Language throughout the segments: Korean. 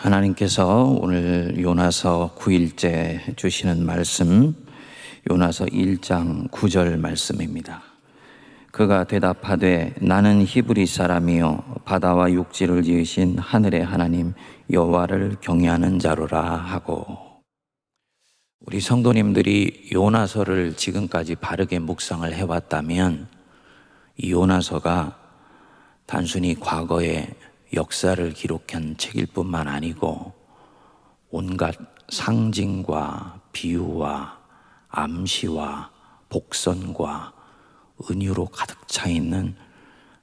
하나님께서 오늘 요나서 9일째 주시는 말씀, 요나서 1장 9절 말씀입니다. 그가 대답하되 나는 히브리 사람이요 바다와 육지를 지으신 하늘의 하나님 여호와를 경외하는 자로라 하고, 우리 성도님들이 요나서를 지금까지 바르게 묵상을 해왔다면 이 요나서가 단순히 과거의 역사를 기록한 책일 뿐만 아니고 온갖 상징과 비유와 암시와 복선과 은유로 가득 차 있는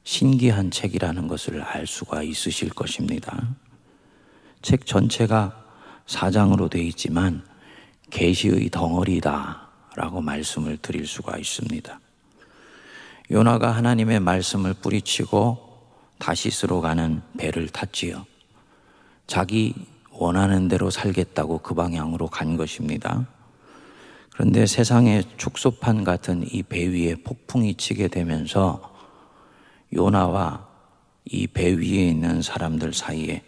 신기한 책이라는 것을 알 수가 있으실 것입니다. 책 전체가 4장으로 되어 있지만 계시의 덩어리다 라고 말씀을 드릴 수가 있습니다. 요나가 하나님의 말씀을 뿌리치고 다시스로 가는 배를 탔지요. 자기 원하는 대로 살겠다고 그 방향으로 간 것입니다. 그런데 세상의 축소판 같은 이 배 위에 폭풍이 치게 되면서 요나와 이 배 위에 있는 사람들 사이에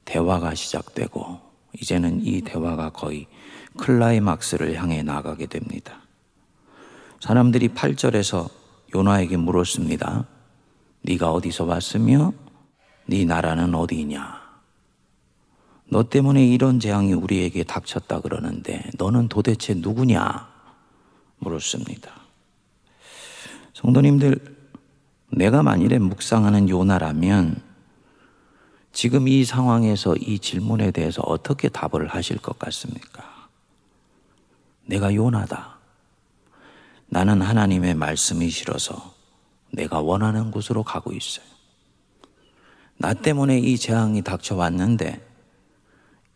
대화가 시작되고, 이제는 이 대화가 거의 클라이막스를 향해 나가게 됩니다. 사람들이 8절에서 요나에게 물었습니다. 네가 어디서 왔으며 네 나라는 어디냐? 너 때문에 이런 재앙이 우리에게 닥쳤다 그러는데 너는 도대체 누구냐? 물었습니다. 성도님들, 내가 만일에 묵상하는 요나라면 지금 이 상황에서 이 질문에 대해서 어떻게 답을 하실 것 같습니까? 내가 요나다. 나는 하나님의 말씀이 싫어서 내가 원하는 곳으로 가고 있어요. 나 때문에 이 재앙이 닥쳐왔는데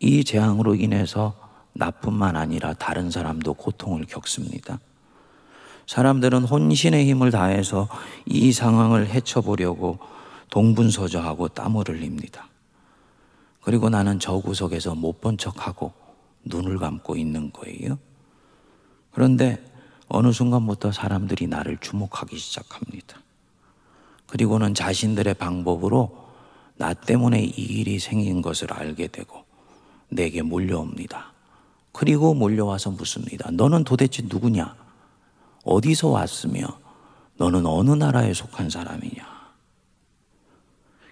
이 재앙으로 인해서 나뿐만 아니라 다른 사람도 고통을 겪습니다. 사람들은 혼신의 힘을 다해서 이 상황을 헤쳐보려고 동분서주하고 땀을 흘립니다. 그리고 나는 저 구석에서 못 본 척하고 눈을 감고 있는 거예요. 그런데 어느 순간부터 사람들이 나를 주목하기 시작합니다. 그리고는 자신들의 방법으로 나 때문에 이 일이 생긴 것을 알게 되고 내게 몰려옵니다. 그리고 몰려와서 묻습니다. 너는 도대체 누구냐? 어디서 왔으며 너는 어느 나라에 속한 사람이냐?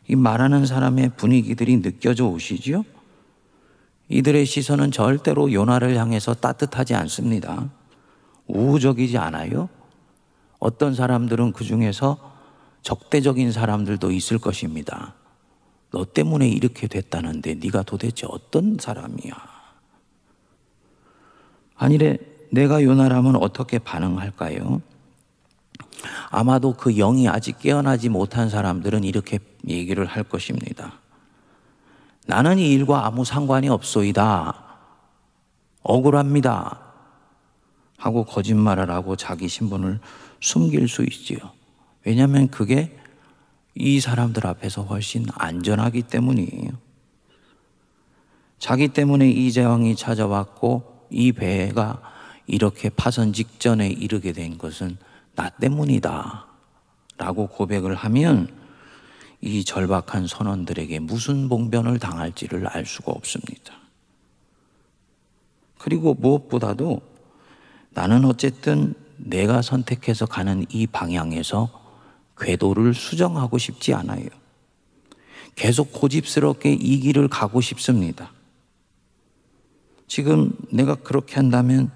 이 말하는 사람의 분위기들이 느껴져 오시지요? 이들의 시선은 절대로 요나를 향해서 따뜻하지 않습니다. 우호적이지 않아요? 어떤 사람들은 그 중에서 적대적인 사람들도 있을 것입니다. 너 때문에 이렇게 됐다는데 네가 도대체 어떤 사람이야? 아니래, 내가 요나라면 어떻게 반응할까요? 아마도 그 영이 아직 깨어나지 못한 사람들은 이렇게 얘기를 할 것입니다. 나는 이 일과 아무 상관이 없소이다. 억울합니다. 하고 거짓말을 하고 자기 신분을 숨길 수 있지요. 왜냐하면 그게 이 사람들 앞에서 훨씬 안전하기 때문이에요. 자기 때문에 이 재앙이 찾아왔고 이 배가 이렇게 파선 직전에 이르게 된 것은 나 때문이다 라고 고백을 하면 이 절박한 선원들에게 무슨 봉변을 당할지를 알 수가 없습니다. 그리고 무엇보다도 나는 어쨌든 내가 선택해서 가는 이 방향에서 궤도를 수정하고 싶지 않아요. 계속 고집스럽게 이 길을 가고 싶습니다. 지금 내가 그렇게 한다면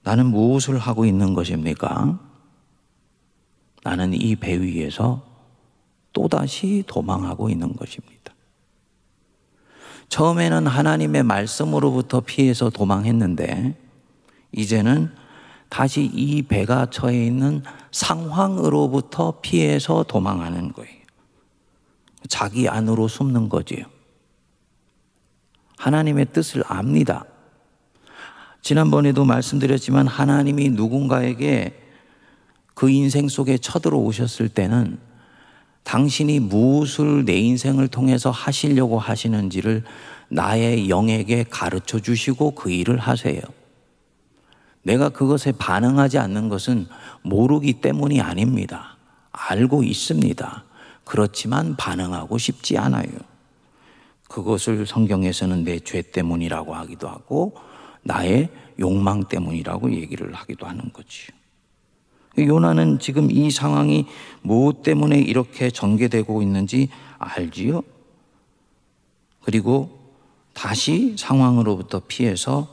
나는 무엇을 하고 있는 것입니까? 나는 이 배 위에서 또다시 도망하고 있는 것입니다. 처음에는 하나님의 말씀으로부터 피해서 도망했는데 이제는 다시 이 배가 처해 있는 상황으로부터 피해서 도망하는 거예요. 자기 안으로 숨는 거지요. 하나님의 뜻을 압니다. 지난번에도 말씀드렸지만 하나님이 누군가에게 그 인생 속에 쳐들어오셨을 때는 당신이 무엇을 내 인생을 통해서 하시려고 하시는지를 나의 영에게 가르쳐 주시고 그 일을 하세요. 내가 그것에 반응하지 않는 것은 모르기 때문이 아닙니다. 알고 있습니다. 그렇지만 반응하고 싶지 않아요. 그것을 성경에서는 내 죄 때문이라고 하기도 하고 나의 욕망 때문이라고 얘기를 하기도 하는 거지요. 요나는 지금 이 상황이 무엇 때문에 이렇게 전개되고 있는지 알지요? 그리고 다시 상황으로부터 피해서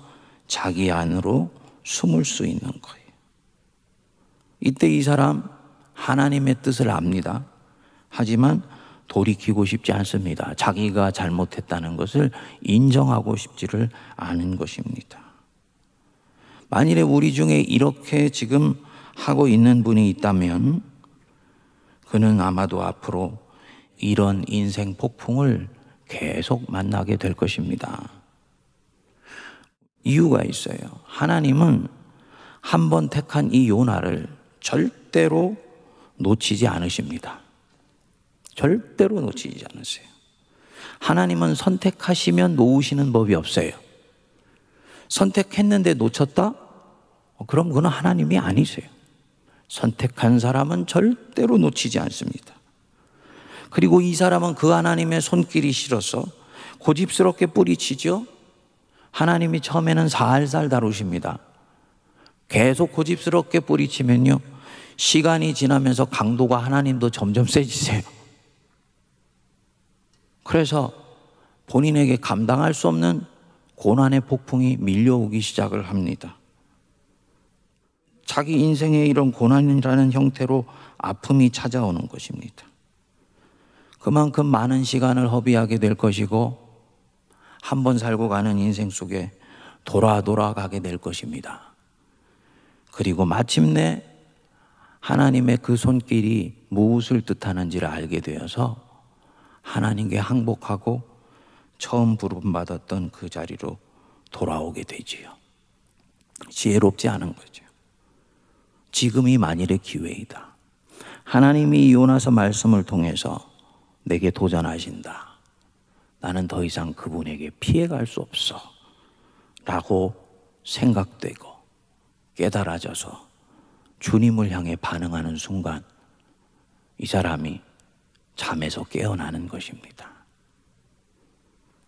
자기 안으로 숨을 수 있는 거예요. 이때 이 사람 하나님의 뜻을 압니다. 하지만 돌이키고 싶지 않습니다. 자기가 잘못했다는 것을 인정하고 싶지를 않은 것입니다. 만일에 우리 중에 이렇게 지금 하고 있는 분이 있다면 그는 아마도 앞으로 이런 인생 폭풍을 계속 만나게 될 것입니다. 이유가 있어요. 하나님은 한 번 택한 이 요나를 절대로 놓치지 않으십니다. 절대로 놓치지 않으세요. 하나님은 선택하시면 놓으시는 법이 없어요. 선택했는데 놓쳤다? 그럼 그건 하나님이 아니세요. 선택한 사람은 절대로 놓치지 않습니다. 그리고 이 사람은 그 하나님의 손길이 싫어서 고집스럽게 뿌리치죠. 하나님이 처음에는 살살 다루십니다. 계속 고집스럽게 뿌리치면요, 시간이 지나면서 강도가 하나님도 점점 세지세요. 그래서 본인에게 감당할 수 없는 고난의 폭풍이 밀려오기 시작을 합니다. 자기 인생에 이런 고난이라는 형태로 아픔이 찾아오는 것입니다. 그만큼 많은 시간을 허비하게 될 것이고 한 번 살고 가는 인생 속에 돌아가게 될 것입니다. 그리고 마침내 하나님의 그 손길이 무엇을 뜻하는지를 알게 되어서 하나님께 항복하고 처음 부름받았던 그 자리로 돌아오게 되지요. 지혜롭지 않은 거죠. 지금이 만일의 기회이다. 하나님이 요나서 말씀을 통해서 내게 도전하신다. 나는 더 이상 그분에게 피해갈 수 없어 라고 생각되고 깨달아져서 주님을 향해 반응하는 순간 이 사람이 잠에서 깨어나는 것입니다.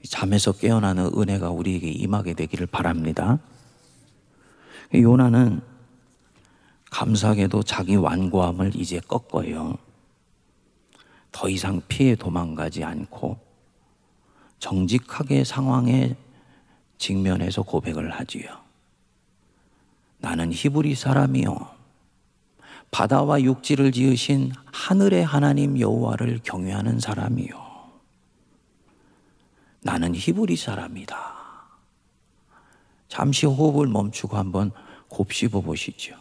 잠에서 깨어나는 은혜가 우리에게 임하게 되기를 바랍니다. 요나는 감사하게도 자기 완고함을 이제 꺾어요. 더 이상 피해 도망가지 않고 정직하게 상황에 직면해서 고백을 하지요. 나는 히브리 사람이요, 바다와 육지를 지으신 하늘의 하나님 여호와를 경외하는 사람이요, 나는 히브리 사람이다. 잠시 호흡을 멈추고 한번 곱씹어 보시죠.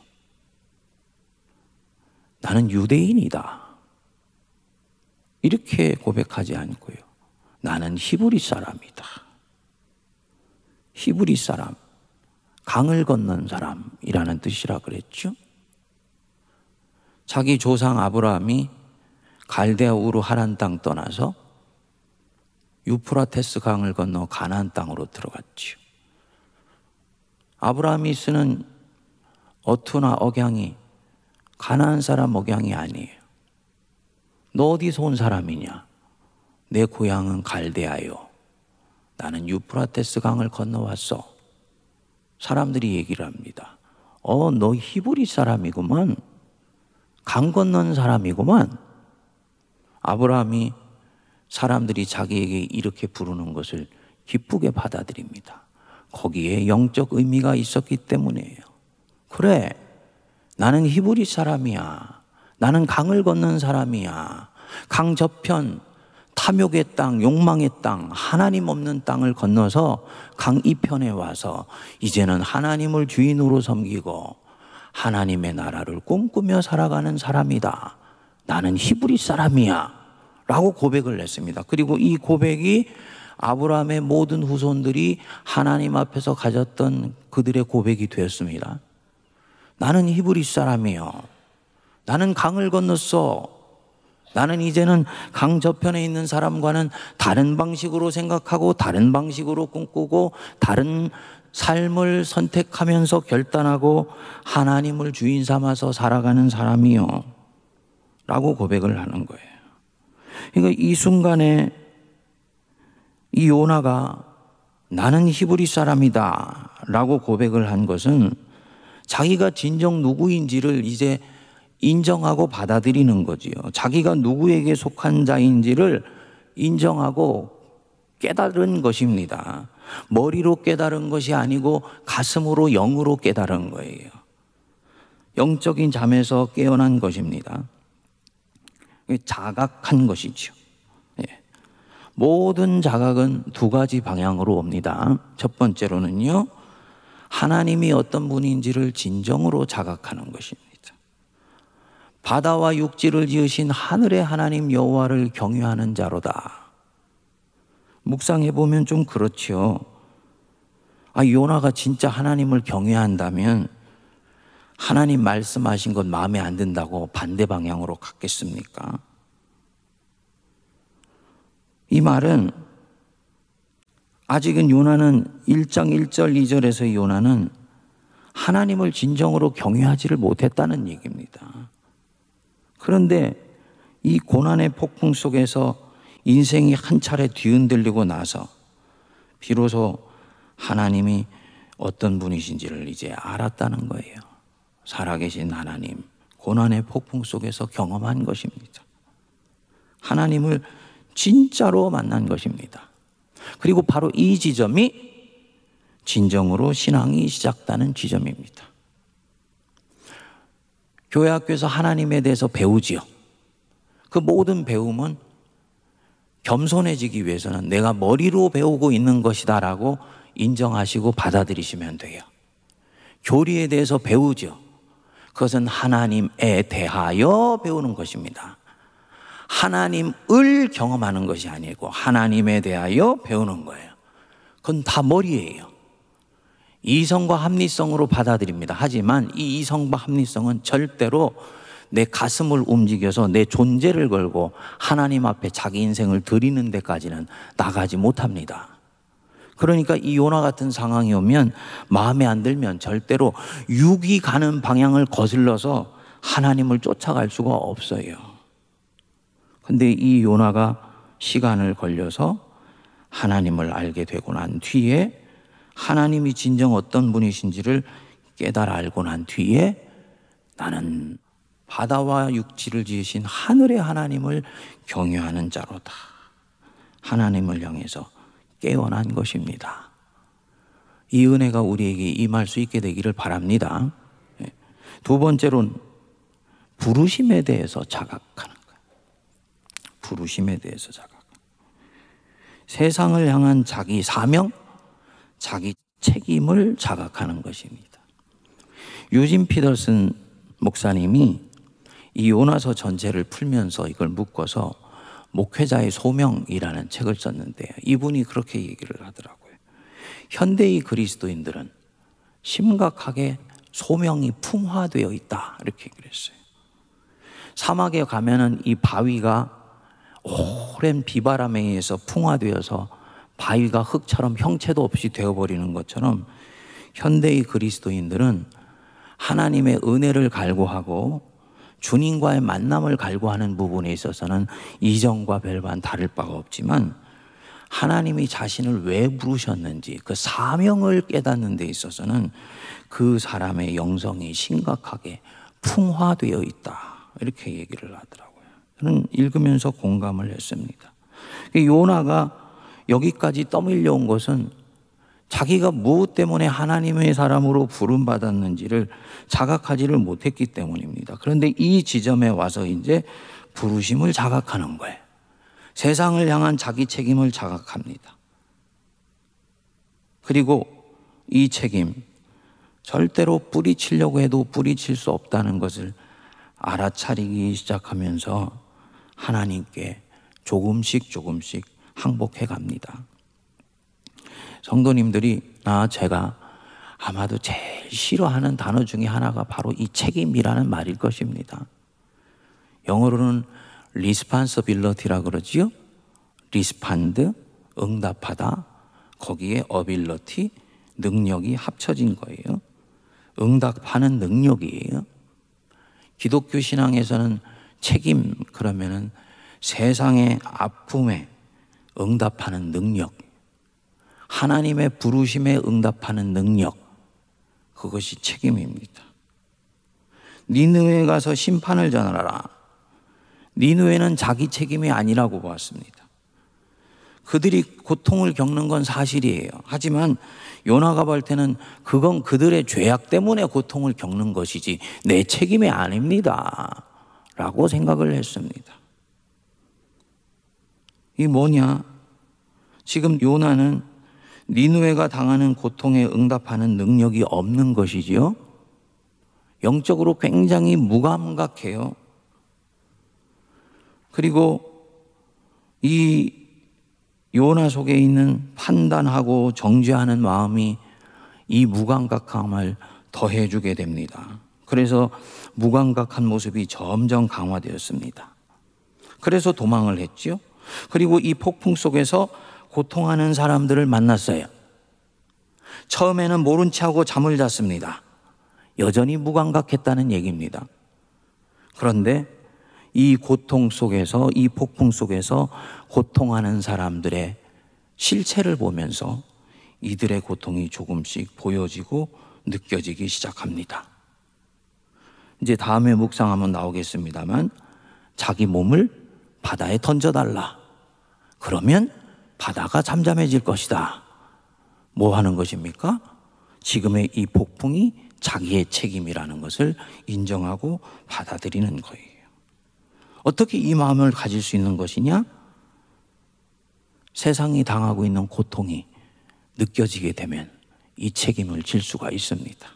나는 유대인이다. 이렇게 고백하지 않고요, 나는 히브리 사람이다. 히브리 사람, 강을 건넌 사람이라는 뜻이라 그랬죠. 자기 조상 아브라함이 갈대아 우르 하란 땅 떠나서 유프라테스 강을 건너 가나안 땅으로 들어갔죠. 아브라함이 쓰는 어투나 억양이 가나안 사람 억양이 아니에요. 너 어디서 온 사람이냐? 내 고향은 갈대아요. 나는 유프라테스 강을 건너왔어. 사람들이 얘기를 합니다. 너 히브리 사람이구만. 강 건넌 사람이구만. 아브라함이 사람들이 자기에게 이렇게 부르는 것을 기쁘게 받아들입니다. 거기에 영적 의미가 있었기 때문이에요. 그래, 나는 히브리 사람이야. 나는 강을 건넌 사람이야. 강 저편, 탐욕의 땅, 욕망의 땅, 하나님 없는 땅을 건너서 강 이편에 와서 이제는 하나님을 주인으로 섬기고 하나님의 나라를 꿈꾸며 살아가는 사람이다. 나는 히브리 사람이야 라고 고백을 했습니다. 그리고 이 고백이 아브라함의 모든 후손들이 하나님 앞에서 가졌던 그들의 고백이 되었습니다. 나는 히브리 사람이요, 나는 강을 건넜어. 나는 이제는 강 저편에 있는 사람과는 다른 방식으로 생각하고 다른 방식으로 꿈꾸고 다른 삶을 선택하면서 결단하고 하나님을 주인 삼아서 살아가는 사람이요 라고 고백을 하는 거예요. 그러니까 이 순간에 이 요나가 나는 히브리 사람이다 라고 고백을 한 것은 자기가 진정 누구인지를 이제 인정하고 받아들이는 거지요. 자기가 누구에게 속한 자인지를 인정하고 깨달은 것입니다. 머리로 깨달은 것이 아니고 가슴으로, 영으로 깨달은 거예요. 영적인 잠에서 깨어난 것입니다. 자각한 것이죠. 모든 자각은 두 가지 방향으로 옵니다. 첫 번째로는요, 하나님이 어떤 분인지를 진정으로 자각하는 것입니다. 바다와 육지를 지으신 하늘의 하나님 여호와를 경외하는 자로다. 묵상해 보면 좀 그렇죠. 요나가 진짜 하나님을 경외한다면 하나님 말씀하신 것 마음에 안 든다고 반대 방향으로 갔겠습니까? 이 말은 아직은 요나는 1장 1절 2절에서의 요나는 하나님을 진정으로 경외하지를 못했다는 얘기입니다. 그런데 이 고난의 폭풍 속에서 인생이 한 차례 뒤흔들리고 나서 비로소 하나님이 어떤 분이신지를 이제 알았다는 거예요. 살아계신 하나님, 고난의 폭풍 속에서 경험한 것입니다. 하나님을 진짜로 만난 것입니다. 그리고 바로 이 지점이 진정으로 신앙이 시작되는 지점입니다. 교회 학교에서 하나님에 대해서 배우지요. 그 모든 배움은 겸손해지기 위해서는 내가 머리로 배우고 있는 것이다 라고 인정하시고 받아들이시면 돼요. 교리에 대해서 배우죠. 그것은 하나님에 대하여 배우는 것입니다. 하나님을 경험하는 것이 아니고 하나님에 대하여 배우는 거예요. 그건 다 머리예요. 이성과 합리성으로 받아들입니다. 하지만 이 이성과 합리성은 절대로 내 가슴을 움직여서 내 존재를 걸고 하나님 앞에 자기 인생을 드리는 데까지는 나가지 못합니다. 그러니까 이 요나 같은 상황이 오면 마음에 안 들면 절대로 육이 가는 방향을 거슬러서 하나님을 쫓아갈 수가 없어요. 근데 이 요나가 시간을 걸려서 하나님을 알게 되고 난 뒤에 하나님이 진정 어떤 분이신지를 깨달아 알고 난 뒤에 나는 바다와 육지를 지으신 하늘의 하나님을 경외하는 자로다. 하나님을 향해서 깨어난 것입니다. 이 은혜가 우리에게 임할 수 있게 되기를 바랍니다. 두 번째로는 부르심에 대해서 자각하는 거예요. 부르심에 대해서 자각. 세상을 향한 자기 사명, 자기 책임을 자각하는 것입니다. 유진 피터슨 목사님이 이 요나서 전체를 풀면서 이걸 묶어서 목회자의 소명이라는 책을 썼는데요. 이분이 그렇게 얘기를 하더라고요. 현대의 그리스도인들은 심각하게 소명이 풍화되어 있다 이렇게 얘기를 했어요. 사막에 가면은 이 바위가 오랜 비바람에 의해서 풍화되어서 바위가 흙처럼 형체도 없이 되어버리는 것처럼 현대의 그리스도인들은 하나님의 은혜를 갈구하고 주님과의 만남을 갈구하는 부분에 있어서는 이전과 별반 다를 바가 없지만 하나님이 자신을 왜 부르셨는지 그 사명을 깨닫는 데 있어서는 그 사람의 영성이 심각하게 풍화되어 있다 이렇게 얘기를 하더라고요. 저는 읽으면서 공감을 했습니다. 요나가 여기까지 떠밀려 온 것은 자기가 무엇 때문에 하나님의 사람으로 부름받았는지를 자각하지를 못했기 때문입니다. 그런데 이 지점에 와서 이제 부르심을 자각하는 거예요. 세상을 향한 자기 책임을 자각합니다. 그리고 이 책임, 절대로 뿌리치려고 해도 뿌리칠 수 없다는 것을 알아차리기 시작하면서 하나님께 조금씩 항복해 갑니다. 성도님들이 제가 아마도 제일 싫어하는 단어 중에 하나가 바로 이 책임이라는 말일 것입니다. 영어로는 responsibility라고 그러지요. respond, 응답하다. 거기에 ability, 능력이 합쳐진 거예요. 응답하는 능력이에요. 기독교 신앙에서는 책임 그러면은 세상의 아픔에 응답하는 능력, 하나님의 부르심에 응답하는 능력, 그것이 책임입니다. 니느웨에 가서 심판을 전하라. 니느웨는 자기 책임이 아니라고 보았습니다. 그들이 고통을 겪는 건 사실이에요. 하지만 요나가 볼 때는 그건 그들의 죄악 때문에 고통을 겪는 것이지 내 책임이 아닙니다 라고 생각을 했습니다. 이 뭐냐? 지금 요나는 니느웨가 당하는 고통에 응답하는 능력이 없는 것이지요. 영적으로 굉장히 무감각해요. 그리고 이 요나 속에 있는 판단하고 정죄하는 마음이 이 무감각함을 더해주게 됩니다. 그래서 무감각한 모습이 점점 강화되었습니다. 그래서 도망을 했죠. 그리고 이 폭풍 속에서 고통하는 사람들을 만났어요. 처음에는 모른 체하고 잠을 잤습니다. 여전히 무감각했다는 얘기입니다. 그런데 이 고통 속에서, 이 폭풍 속에서 고통하는 사람들의 실체를 보면서 이들의 고통이 조금씩 보여지고 느껴지기 시작합니다. 이제 다음에 묵상하면 나오겠습니다만 자기 몸을 바다에 던져달라. 그러면 바다가 잠잠해질 것이다. 뭐 하는 것입니까? 지금의 이 폭풍이 자기의 책임이라는 것을 인정하고 받아들이는 거예요. 어떻게 이 마음을 가질 수 있는 것이냐? 세상이 당하고 있는 고통이 느껴지게 되면 이 책임을 질 수가 있습니다.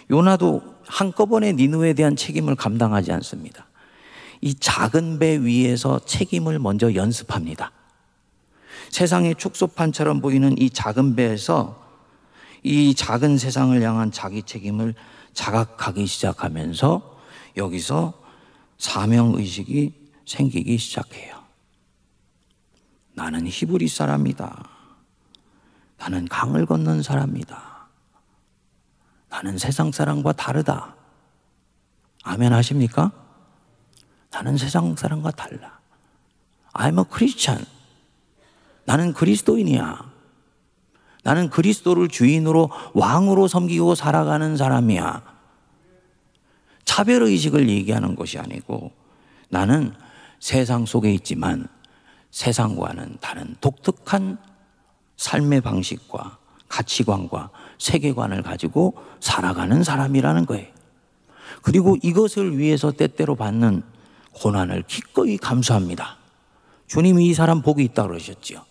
요나도 한꺼번에 니느웨에 대한 책임을 감당하지 않습니다. 이 작은 배 위에서 책임을 먼저 연습합니다. 세상의 축소판처럼 보이는 이 작은 배에서 이 작은 세상을 향한 자기 책임을 자각하기 시작하면서 여기서 사명의식이 생기기 시작해요. 나는 히브리 사람이다. 나는 강을 건넌 사람이다. 나는 세상 사람과 다르다. 아멘 하십니까? 나는 세상 사람과 달라. I'm a Christian. 나는 그리스도인이야. 나는 그리스도를 주인으로 왕으로 섬기고 살아가는 사람이야. 차별의식을 얘기하는 것이 아니고 나는 세상 속에 있지만 세상과는 다른 독특한 삶의 방식과 가치관과 세계관을 가지고 살아가는 사람이라는 거예요. 그리고 이것을 위해서 때때로 받는 고난을 기꺼이 감수합니다. 주님이 이 사람 복이 있다고 그러셨죠.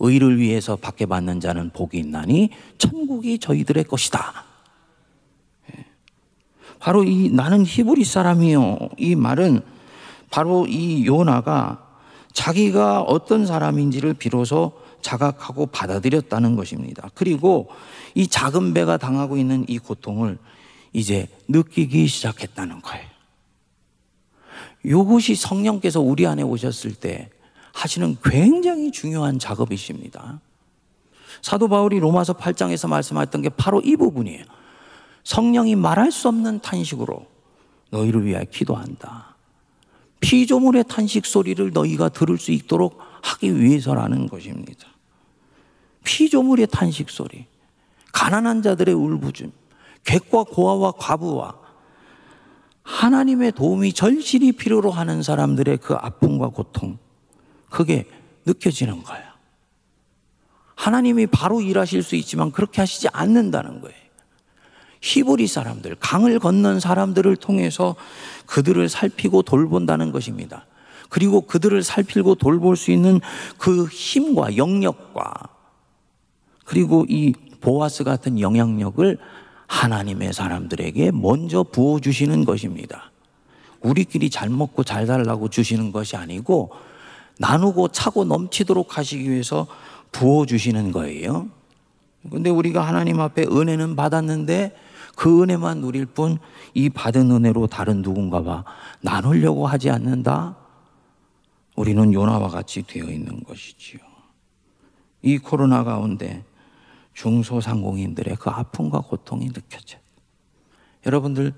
의를 위해서 받게 받는 자는 복이 있나니 천국이 저희들의 것이다. 바로 이 나는 히브리 사람이요, 이 말은 바로 이 요나가 자기가 어떤 사람인지를 비로소 자각하고 받아들였다는 것입니다. 그리고 이 작은 배가 당하고 있는 이 고통을 이제 느끼기 시작했다는 거예요. 이것이 성령께서 우리 안에 오셨을 때 하시는 굉장히 중요한 작업이십니다. 사도 바울이 로마서 8장에서 말씀하셨던 게 바로 이 부분이에요. 성령이 말할 수 없는 탄식으로 너희를 위하여 기도한다. 피조물의 탄식 소리를 너희가 들을 수 있도록 하기 위해서라는 것입니다. 피조물의 탄식 소리, 가난한 자들의 울부짖음, 객과 고아와 과부와 하나님의 도움이 절실히 필요로 하는 사람들의 그 아픔과 고통, 그게 느껴지는 거예요. 하나님이 바로 일하실 수 있지만 그렇게 하시지 않는다는 거예요. 히브리 사람들, 강을 건넌 사람들을 통해서 그들을 살피고 돌본다는 것입니다. 그리고 그들을 살피고 돌볼 수 있는 그 힘과 영역과 그리고 이 보아스 같은 영향력을 하나님의 사람들에게 먼저 부어주시는 것입니다. 우리끼리 잘 먹고 잘 살라고 주시는 것이 아니고 나누고 차고 넘치도록 하시기 위해서 부어주시는 거예요. 그런데 우리가 하나님 앞에 은혜는 받았는데 그 은혜만 누릴 뿐 이 받은 은혜로 다른 누군가와 나누려고 하지 않는다? 우리는 요나와 같이 되어 있는 것이지요. 이 코로나 가운데 중소상공인들의 그 아픔과 고통이 느껴져요. 여러분들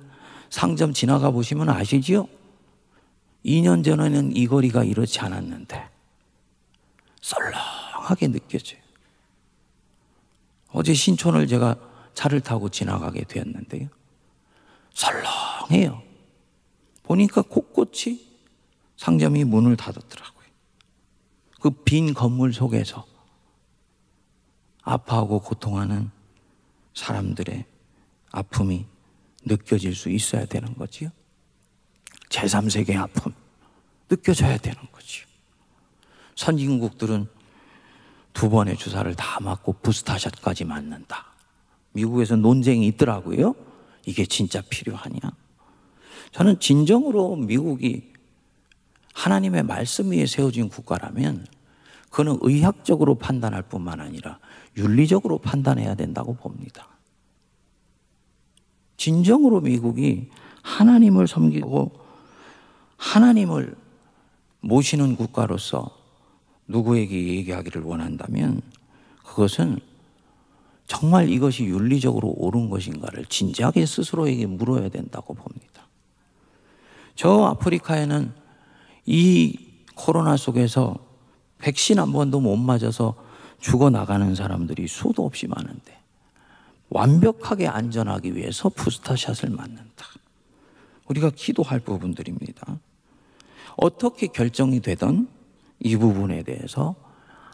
상점 지나가 보시면 아시지요? 2년 전에는 이 거리가 이렇지 않았는데 묘하게 느껴져요. 어제 신촌을 제가 차를 타고 지나가게 되었는데요. 설렁해요. 보니까 곳곳이 상점이 문을 닫았더라고요. 그 빈 건물 속에서 아파하고 고통하는 사람들의 아픔이 느껴질 수 있어야 되는 거지요. 제3세계의 아픔 느껴져야 되는 거지요. 선진국들은 2번의 주사를 다 맞고 부스터샷까지 맞는다. 미국에서 논쟁이 있더라고요. 이게 진짜 필요하냐? 저는 진정으로 미국이 하나님의 말씀 위에 세워진 국가라면 그는 의학적으로 판단할 뿐만 아니라 윤리적으로 판단해야 된다고 봅니다. 진정으로 미국이 하나님을 섬기고 하나님을 모시는 국가로서 누구에게 얘기하기를 원한다면 그것은 정말 이것이 윤리적으로 옳은 것인가를 진지하게 스스로에게 물어야 된다고 봅니다. 저 아프리카에는 이 코로나 속에서 백신 한 번도 못 맞아서 죽어나가는 사람들이 수도 없이 많은데 완벽하게 안전하기 위해서 부스터샷을 맞는다. 우리가 기도할 부분들입니다. 어떻게 결정이 되든 이 부분에 대해서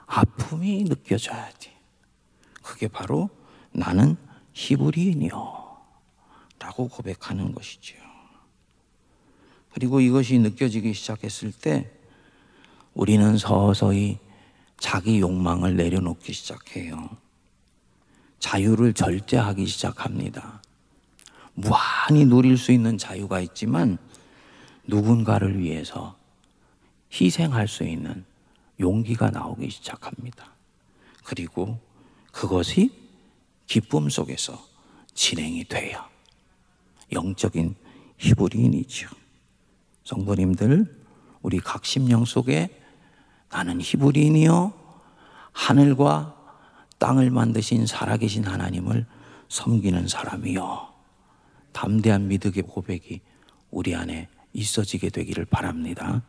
아픔이 느껴져야 돼. 그게 바로 나는 히브리인이요 라고 고백하는 것이죠. 그리고 이것이 느껴지기 시작했을 때 우리는 서서히 자기 욕망을 내려놓기 시작해요. 자유를 절제하기 시작합니다. 무한히 누릴 수 있는 자유가 있지만 누군가를 위해서 희생할 수 있는 용기가 나오기 시작합니다. 그리고 그것이 기쁨 속에서 진행이 돼요. 영적인 히브리인이죠. 성도님들, 우리 각 심령 속에 나는 히브리인이요 하늘과 땅을 만드신 살아계신 하나님을 섬기는 사람이요, 담대한 믿음의 고백이 우리 안에 있어지게 되기를 바랍니다.